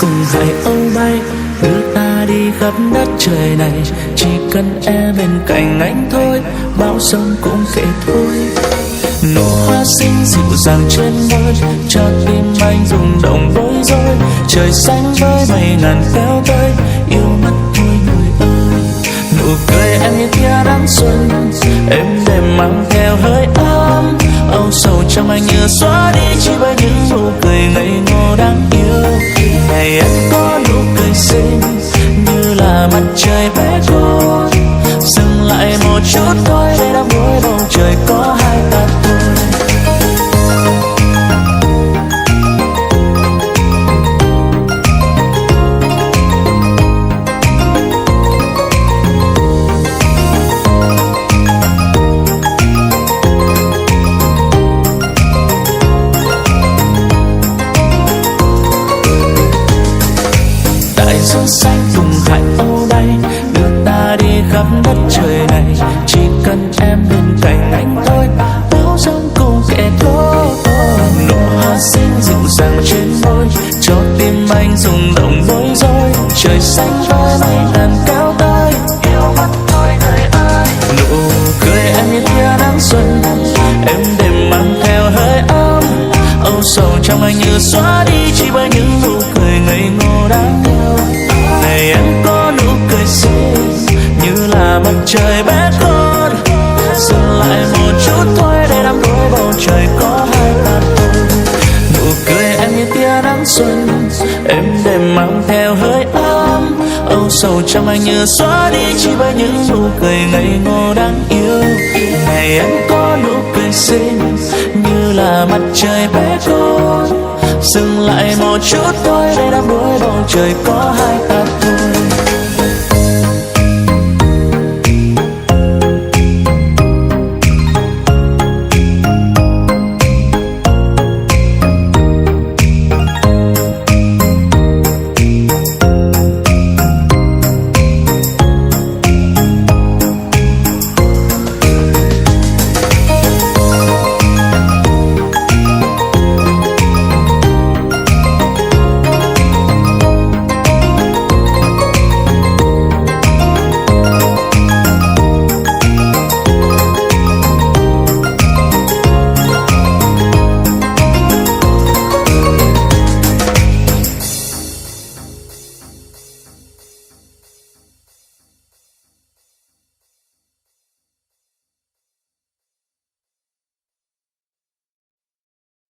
cùng hải âu bay, đưa ta đi khắp đất trời này. Chỉ cần em bên cạnh anh thôi, bão sông cũng kể thôi. Nụ hoa xinh dịu dàng trên môi, cho tim anh rung động bối rối. Trời xanh với mây ngàn kéo tới, yêu mất thôi người ơi. Nụ cười em như tia nắng xuân, em đêm mang theo hơi ấm. Âu sầu trong anh như xóa đi, chỉ bởi những nụ cười ngây ngô đáng yêu. Ngày em có nụ cười xinh như là mặt trời bé con. Dừng lại một chút thôi, để đắm đuối bầu trời có hai ta thôi. Đại dương xanh cùng hải âu đây, đưa ta đi khắp đất trời này. Chỉ cần em bên cạnh anh thôi, bão giông cùng kẻ thôi. Nụ hoa xinh dịu dàng trên môi, cho tim anh rung động bối rối. Trời xanh với mây ngàn cao tới, yêu mất thôi người ơi. Nụ cười em như tia nắng xuân, em đêm mang theo hơi ấm. Âu sầu trong anh như xóa đi, chỉ bởi những nụ cười ngây ngô đáng yêu. Này em có nụ cười xinh như là mặt trời bé con. Dừng lại một chút thôi, để đắm đuối bầu trời có hai ta thôi. Nụ cười em như tia nắng xuân, em đêm mang theo hơi ấm. Âu sầu trong anh như xóa đi, chỉ bởi những nụ cười ngây ngô đáng yêu. Này em có nụ cười xinh như là mặt trời bé con. Dừng lại một chút thôi, để đắm đuối bầu trời có hai ta thôi.